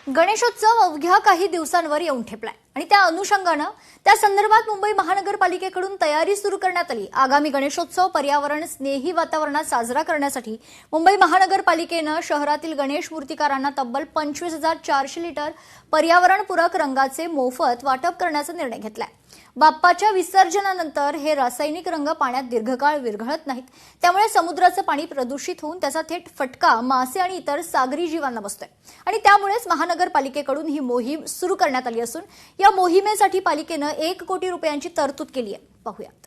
गणेशोत्सव अवघ्या काही दिवसांवर येऊन ठेपलाय आणि त्या अनुषंगानं त्या संदर्भात मुंबई महानगरपालिकेकडून तयारी सुरू करण्यात आली। आगामी गणेशोत्सव पर्यावरण स्नेही वातावरणात साजरा करण्यासाठी मुंबई महानगरपालिकेनं शहरातील गणेश मूर्तिकारांना तब्बल 25,400 लिटर पर्यावरणपूरक रंगाचे मोफत वाटप करण्याचा निर्णय घेतलाय। बाप्पाच्या विसर्जनानंतर हे रासायनिक रंग पाण्यात दीर्घकाळ विरघळत नाहीत, त्यामुळे समुद्राचं पाणी प्रदूषित होऊन त्याचा थेट फटका मासे आणि इतर सागरी जीवांना बसतोय आणि त्यामुळेच महानगरपालिकेकडून ही मोहीम सुरू करण्यात आली असून या मोहिमेसाठी पालिकेनं 1 कोटी रुपयांची तरतूद केली आहे। पाहूयात।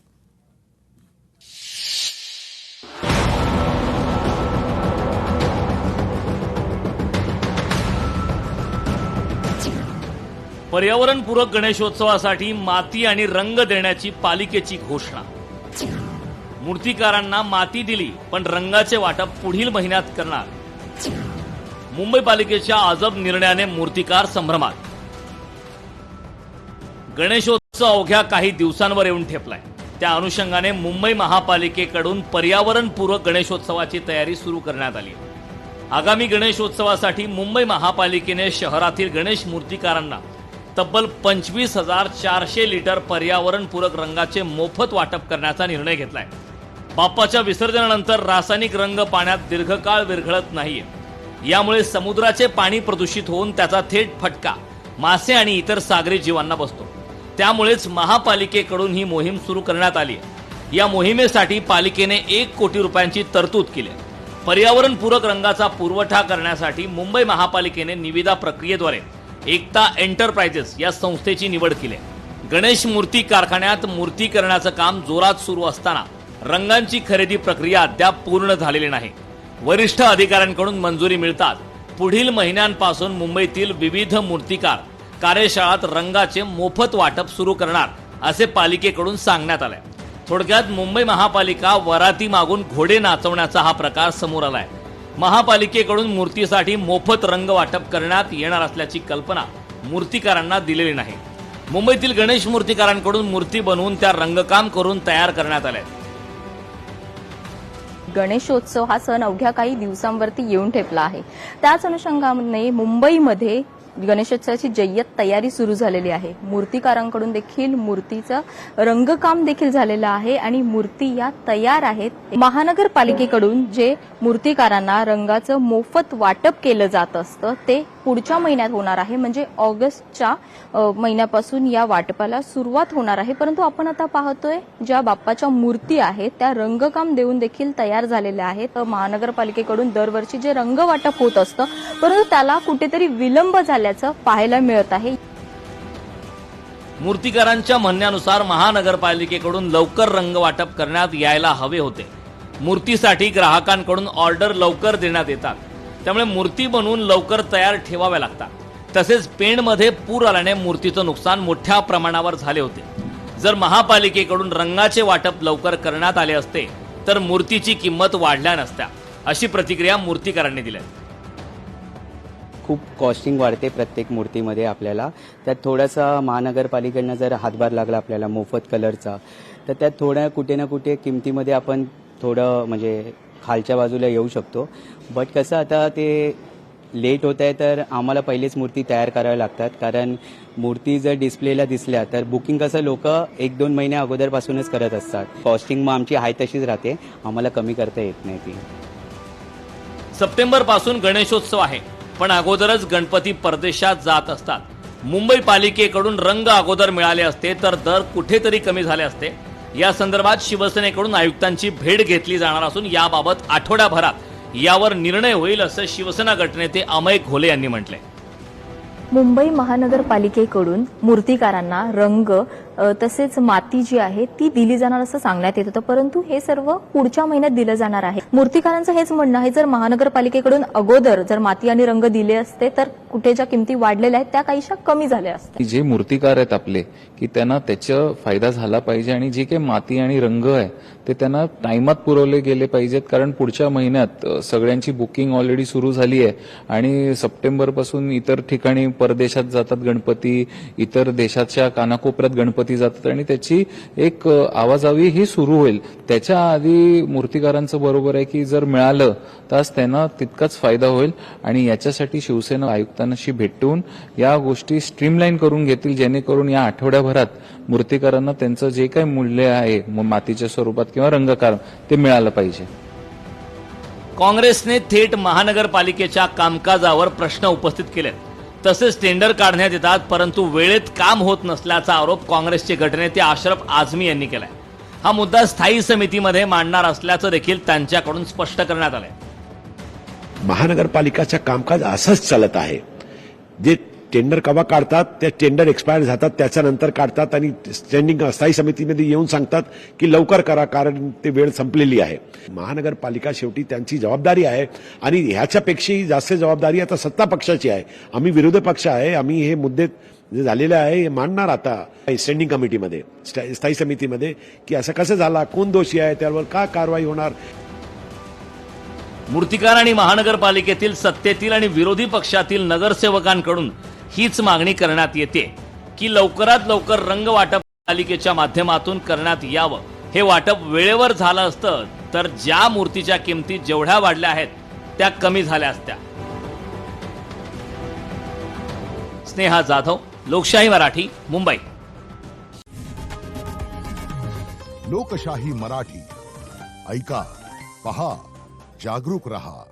पर्यावरणपूरक गणेशोत्सवासाठी माती आणि रंग देण्याची पालिकेची घोषणा। मूर्तिकारांना माती दिली पण रंगाचे वाटप पुढील महिन्यात करणार। मुंबई पालिकेच्या अजब निर्णयाने मूर्तिकार संभ्रमात। गणेशोत्सव अवघ्या काही दिवसांवर येऊन ठेपलाय, त्या अनुषंगाने मुंबई महापालिकेकडून पर्यावरणपूरक गणेशोत्सवाची तयारी सुरू करण्यात आली। आगामी गणेशोत्सवासाठी मुंबई महापालिकेने शहरातील गणेश मूर्तिकारांना तब्बल 25,400 लिटर पर्यावरणपूरक रंगाचे मोफत वाटप करण्याचा निर्णय घेतलाय। बाप्पाच्या विसर्जनानंतर रासायनिक रंग पाण्यात दीर्घकाळ विरघळत नाहीये, यामुळे समुद्राचे पाणी प्रदूषित होऊन त्याचा थेट फटका मासे आणि इतर सागरी जीवांना बसतो। त्यामुळेच महापालिकेकडून ही मोहीम सुरू करण्यात आली आहे। या मोहिमेसाठी पालिकेने 1 कोटी रुपयांची तरतूद केली आहे। पर्यावरणपूरक रंगाचा पुरवठा करण्यासाठी मुंबई महापालिकेने निविदा प्रक्रियेद्वारे एकता एंटरप्राइजेस या संस्थेची निवड केली आहे। गणेश मूर्ती कारखान्यात मूर्ती करण्याचं काम जोरात सुरू असताना रंगांची खरेदी प्रक्रिया अद्याप पूर्ण झालेली नाही। वरिष्ठ अधिकाऱ्यांकडून मंजुरी मिळताच पुढील महिन्यांपासून मुंबईतील विविध मूर्तिकार कार्यशाळात रंगाचे मोफत वाटप सुरू करणार असे पालिकेकडून सांगण्यात आलंय। थोडक्यात मुंबई महापालिका वराती मागून घोडे नाचवण्याचा हा प्रकार समोर आलाय। महापालिकेकडून मूर्तीसाठी मोफत रंग वाटप करण्यात येणार असल्याची कल्पना मूर्तिकारांना दिलेली नाही। मुंबईतील गणेश मूर्तिकारांकडून मूर्ती बनवून त्या रंगकाम करून तयार करण्यात आल्या। गणेशोत्सव हा सण अवघ्या काही दिवसांवरती येऊन ठेपला आहे। त्याच अनुषंगाने मुंबईमध्ये गणेशोत्सवाची जय्यत तयारी सुरू झालेली आहे। मूर्तिकारांकडून देखील मूर्तीचं रंगकाम देखील झालेलं आहे आणि मूर्ती या तयार आहेत। महानगरपालिकेकडून जे मूर्तिकारांना रंगाचं मोफत वाटप केलं जात असतं ते पुढच्या महिन्यात होणार आहे, म्हणजे ऑगस्टच्या महिन्यापासून या वाटपाला सुरुवात होणार आहे। परंतु आपण आता पाहतोय ज्या बाप्पाच्या मूर्ती आहेत त्या रंगकाम देऊन देखील तयार झालेल्या आहेत। महानगरपालिकेकडून दरवर्षी जे रंग वाटप होत असतं परंतु त्याला कुठेतरी विलंब झाल्याचं पाहायला मिळत आहे। मूर्तिकारांच्या म्हणण्यानुसार महानगरपालिकेकडून लवकर रंग वाटप करण्यात यायला हवे होते। मूर्तीसाठी ग्राहकांकडून ऑर्डर लवकर देण्यात येतात, त्यामुळे मूर्ती बनवून लवकर तयार ठेवाव्या लागतात। तसेच पेणमध्ये पूर आल्याने मूर्तीचं नुकसान मोठ्या प्रमाणावर झाले होते। जर महापालिकेकडून रंगाचे वाटप लवकर करण्यात आले असते तर मूर्तीची किंमत वाढल्या नसत्या, अशी प्रतिक्रिया मूर्तिकारांनी दिली। खूप कॉस्टिंग वाढते प्रत्येक मूर्तीमध्ये आपल्याला, त्यात थोडासा महानगरपालिकेनं जर हातभार लागला आपल्याला मोफत कलरचा तर त्यात थोड्या कुठे ना कुठे किमतीमध्ये आपण थोडं म्हणजे खालच्या बाजूला येऊ शकतो। बट कसं आता ते लेट होत आहे तर आम्हाला पहिलेच मूर्ती तयार कराव्या लागतात, कारण मूर्ती जर डिस्प्लेला दिसल्या तर बुकिंग कसं लोक 1-2 महिने अगोदरपासूनच करत असतात। कॉस्टिंग मग आमची आहे तशीच राहते, आम्हाला कमी करता येत नाही ती। सप्टेंबर पासून गणेशोत्सव आहे, पण अगोदरच गणपती परदेशात जात असतात। मुंबई पालिकेकडून रंग अगोदर मिळाले असते तर दर कुठेतरी कमी झाले असते। या संदर्भात शिवसेनेकडून आयुक्तांची भेट घेतली जाणार असून याबाबत आठवड्याभरात यावर निर्णय होईल असं शिवसेना गटनेते अमय घोले यांनी म्हटलंय। मुंबई महानगरपालिकेकडून मूर्तिकारांना रंग तसेच माती जी आहे ती दिली जाणार असं सांगण्यात येत होतं, परंतु हे सर्व पुढच्या महिन्यात दिलं जाणार आहे। मूर्तिकारांचं हेच म्हणणं आहे, जर महानगरपालिकेकडून अगोदर जर माती आणि रंग दिले असते तर कुठे ज्या किमती वाढलेल्या आहेत त्या काहीशा कमी झाल्या असत्या। जे मूर्तिकार आहेत आपले की त्यांना त्याचा फायदा झाला पाहिजे आणि जे काही माती आणि रंग आहे ते त्यांना टाइमात पुरवले गेले पाहिजेत, कारण पुढच्या महिन्यात सगळ्यांची बुकिंग ऑलरेडी सुरू झाली आहे आणि सप्टेंबर पासून इतर ठिकाणी परदेशात जातात गणपती, इतर देशाच्या कानाकोपऱ्यात गणपती गणपती जातात आणि त्याची एक आवाजावी ही सुरू होईल. त्याच्या आधी मूर्तिकारांचं बरोबर आहे की जर मिळालं तर त्यांना तितकाच फायदा होईल आणि याच्यासाठी शिवसेना आयुक्तांशी भेटून या गोष्टी स्ट्रीमलाईन करून घेतील, जेणेकरून या आठवड्याभरात मूर्तिकारांना त्यांचं जे काही मूल्य आहे मातीच्या स्वरूपात किंवा रंगकार ते मिळालं पाहिजे. काँग्रेसने थेट महानगरपालिकेच्या कामकाजावर प्रश्न उपस्थित केलेत. तसेच टेंडर काढण्यात येतात परंतु वेळेत काम होत नसल्याचा आरोप काँग्रेसचे गटनेते अशरफ आझमी यांनी केलाय. हा मुद्दा स्थायी समितीमध्ये मांडणार असल्याचं देखील त्यांच्याकडून स्पष्ट करण्यात आलंय. महानगरपालिकाचं कामकाज असंच चालत आहे. जे टेंडर केव्हा काढतात, ते टेंडर एक्सपायर जातात त्याच्यानंतर काढतात आणि स्टँडिंग स्थायी समितीमध्ये येऊन सांगतात की लवकर करा कारण ते वेळ संपलेली आहे. महानगरपालिका शेवटी त्यांची जबाबदारी आहे आणि ह्याच्यापेक्षाही जास्त जबाबदारी आता सत्ता पक्षाची आहे. आम्ही विरोधी पक्ष आहे. आम्ही हे मुद्दे जे झालेले आहे हे मांडणार आता स्टँडिंग कमिटीमध्ये, स्थायी समितीमध्ये की असं कसं झाला, कोण दोषी आहे, त्यावर का कारवाई होणार. मूर्तिकार आणि महानगरपालिकेतील सत्तेतील आणि विरोधी पक्षातील नगरसेवकांकडून हीच मागणी करण्यात येते की लवकरात लवकर रंग वाटप पालिकेच्या माध्यमातून करण्यात यावं. हे वाटप वेळेवर झालं असतं तर ज्या मूर्तीच्या किमती जेवढ्या वाढल्या आहेत त्या कमी झाल्या असत्या. स्नेहा जाधव, लोकशाही मराठी, मुंबई. लोकशाही मराठी ऐका, पहा, जागरूक रहा.